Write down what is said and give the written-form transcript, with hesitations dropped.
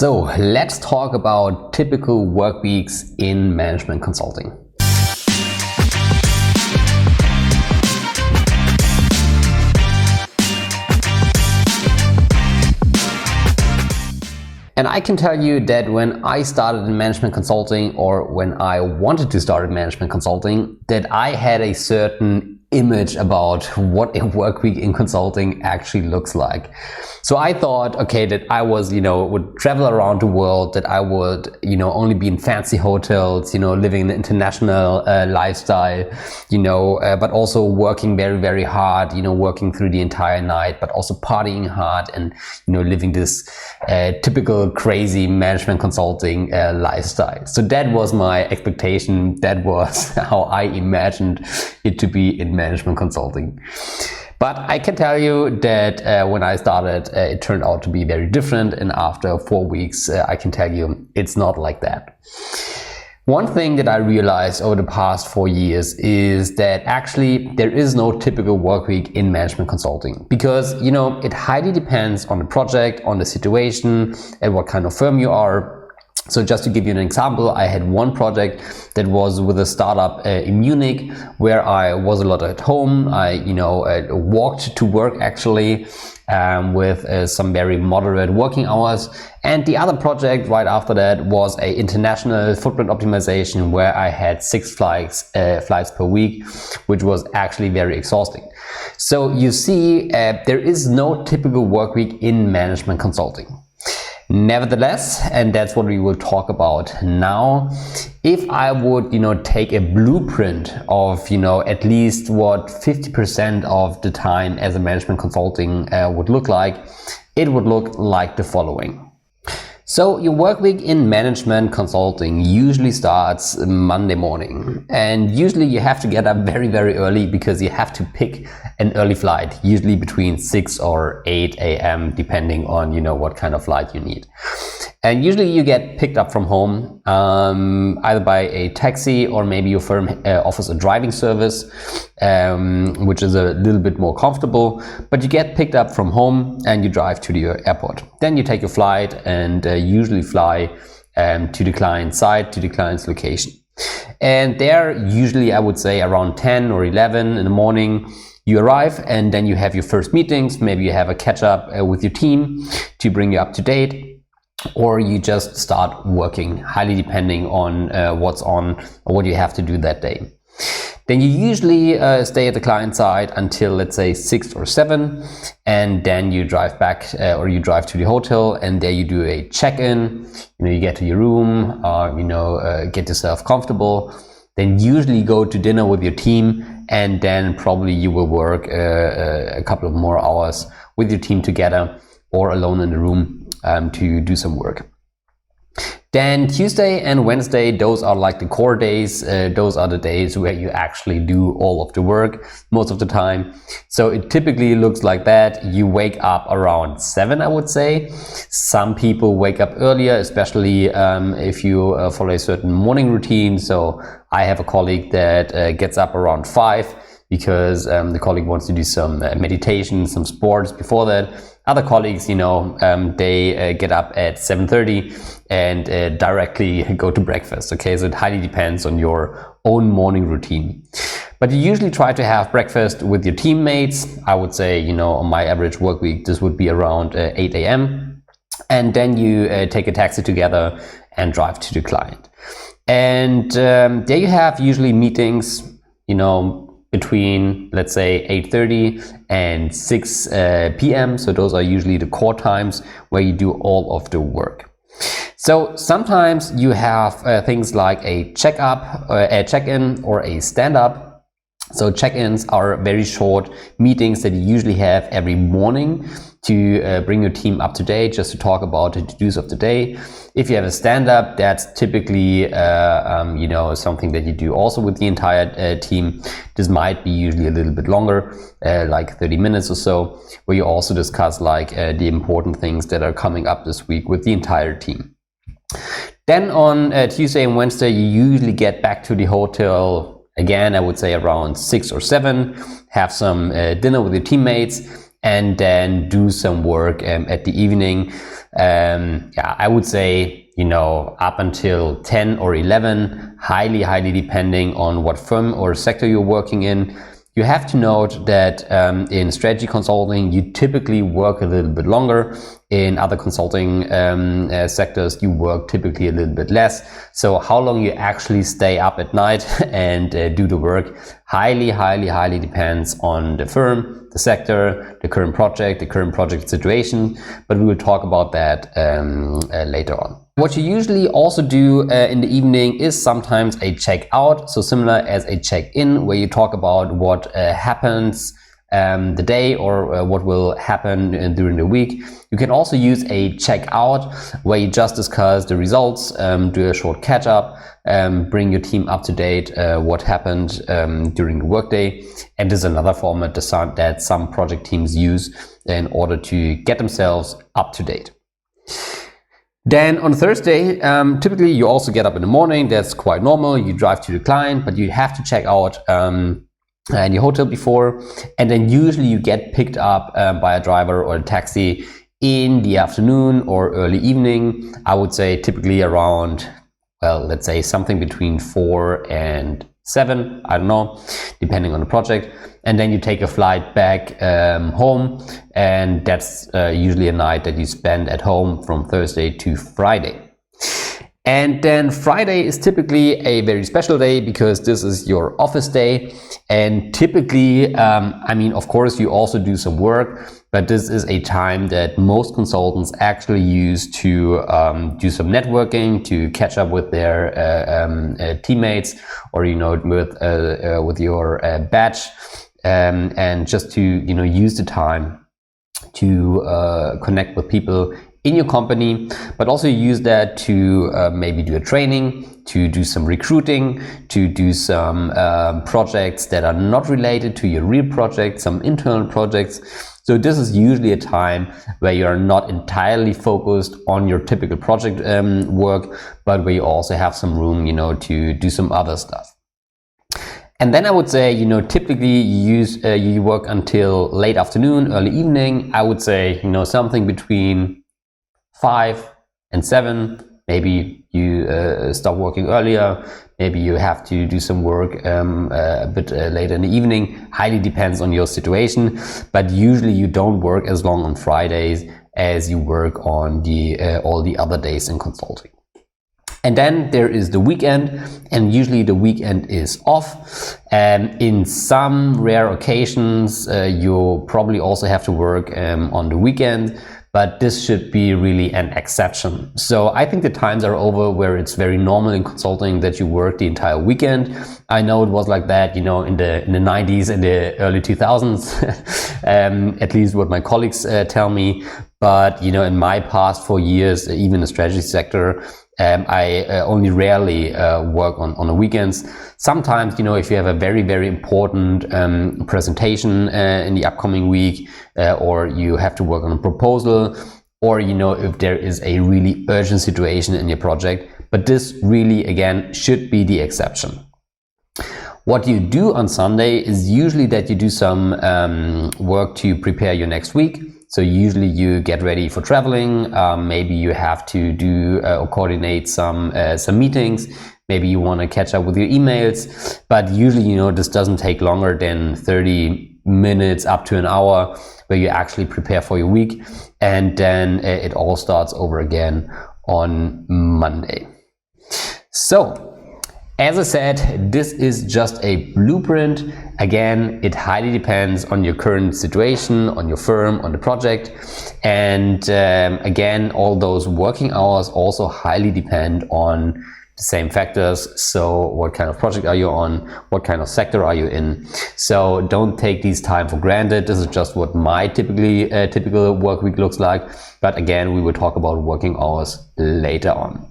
So let's talk about typical work weeks in management consulting. And I can tell you that when I started in management consulting, or when I wanted to start in management consulting, that I had a certain image about what a work week in consulting actually looks like. So I thought, okay, that I was, would travel around the world, that I would, only be in fancy hotels, living an international lifestyle, but also working very, very hard, working through the entire night, but also partying hard and, living this typical crazy management consulting lifestyle. So that was my expectation. That was how I imagined it to be in management consulting. But I can tell you that when I started, it turned out to be very different. And after 4 weeks, I can tell you it's not like that. One thing that I realized over the past 4 years is that actually there is no typical work week in management consulting, because, it highly depends on the project, on the situation, and what kind of firm you are. So just to give you an example, I had one project that was with a startup in Munich, where I was a lot at home. I, walked to work actually with some very moderate working hours. And the other project right after that was an international footprint optimization, where I had 6 flights per week, which was actually very exhausting. So you see, there is no typical work week in management consulting. Nevertheless, and that's what we will talk about now, if I would, take a blueprint of, at least what 50% of the time as a management consulting would look like, it would look like the following. So your work week in management consulting usually starts Monday morning, and usually you have to get up very, very early because you have to pick an early flight, usually between 6 or 8 a.m. depending on what kind of flight you need. And usually you get picked up from home, either by a taxi, or maybe your firm offers a driving service, which is a little bit more comfortable. But you get picked up from home and you drive to the airport. Then you take your flight and usually fly to the client site, to the client's location. And there, usually I would say around 10 or 11 in the morning, you arrive, and then you have your first meetings. Maybe you have a catch up with your team to bring you up to date. Or you just start working, highly depending on what's on or what you have to do that day. Then you usually stay at the client side until, let's say, 6 or 7, and then you drive back or you drive to the hotel, and there you do a check-in. You get to your room, get yourself comfortable. Then usually go to dinner with your team, and then probably you will work a couple of more hours with your team together or alone in the room to do some work. Then Tuesday and Wednesday, those are like the core days. Those are the days where you actually do all of the work most of the time. So it typically looks like that. You wake up around 7, I would say. Some people wake up earlier, especially if you follow a certain morning routine. So I have a colleague that gets up around 5 because the colleague wants to do some meditation, some sports before that. Other colleagues, they get up at 7:30 and directly go to breakfast. Okay, so it highly depends on your own morning routine. But you usually try to have breakfast with your teammates. I would say, on my average work week, this would be around 8 a.m. And then you take a taxi together and drive to the client. And there you have usually meetings, between, let's say, 8:30 and 6 p.m. So those are usually the core times where you do all of the work. So sometimes you have things like a check-in or a stand-up. So check-ins are very short meetings that you usually have every morning to bring your team up to date, just to talk about the to-dos of the day. If you have a stand-up, that's typically something that you do also with the entire team. This might be usually a little bit longer, like 30 minutes or so, where you also discuss like the important things that are coming up this week with the entire team. Then on Tuesday and Wednesday, you usually get back to the hotel again, I would say around 6 or 7, have some dinner with your teammates. and then do some work at the evening. Yeah, I would say, up until 10 or 11, highly depending on what firm or sector you're working in. You have to note that in strategy consulting, you typically work a little bit longer. In other consulting sectors, you work typically a little bit less. So how long you actually stay up at night and do the work highly depends on the firm, the sector, the current project situation. But we will talk about that later on. What you usually also do in the evening is sometimes a check-out, so similar as a check-in, where you talk about what happens the day or what will happen during the week. You can also use a check-out, where you just discuss the results, do a short catch-up, bring your team up to date, what happened during the workday. And this is another format that some project teams use in order to get themselves up to date. Then on Thursday, typically you also get up in the morning. That's quite normal. You drive to the client, but you have to check out in your hotel before. And then usually you get picked up by a driver or a taxi in the afternoon or early evening. I would say typically around, well, let's say something between 4 and 7, I don't know, depending on the project. And then you take a flight back home, and that's usually a night that you spend at home from Thursday to Friday. And then Friday is typically a very special day because this is your office day. And typically, of course, you also do some work, but this is a time that most consultants actually use to do some networking, to catch up with their teammates, or with your batch, and just to use the time to connect with people in your company, but also use that to maybe do a training, to do some recruiting, to do some projects that are not related to your real project, some internal projects. So this is usually a time where you are not entirely focused on your typical project work, but where you also have some room, to do some other stuff. And then I would say, typically you work until late afternoon, early evening. I would say, something between 5 and 7. Maybe you stop working earlier. Maybe you have to do some work a bit later in the evening. Highly depends on your situation. But usually you don't work as long on Fridays as you work on all the other days in consulting. And then there is the weekend, and usually the weekend is off. And in some rare occasions, you probably also have to work on the weekend, but this should be really an exception. So I think the times are over where it's very normal in consulting that you work the entire weekend. I know it was like that, in the 90s and the early 2000s, at least what my colleagues tell me. But, in my past 4 years, even in the strategy sector, I only rarely work on the weekends. Sometimes, if you have a very important presentation in the upcoming week, or you have to work on a proposal, or, if there is a really urgent situation in your project. But this really, again, should be the exception. What you do on Sunday is usually that you do some work to prepare your next week. So usually you get ready for traveling. Maybe you have to do or coordinate some meetings. Maybe you want to catch up with your emails. But usually, this doesn't take longer than 30 minutes up to an hour, where you actually prepare for your week. And then it all starts over again on Monday. So, as I said, this is just a blueprint. Again, it highly depends on your current situation, on your firm, on the project. And again, all those working hours also highly depend on the same factors. So what kind of project are you on? What kind of sector are you in? So don't take these time for granted. This is just what my typical work week looks like. But again, we will talk about working hours later on.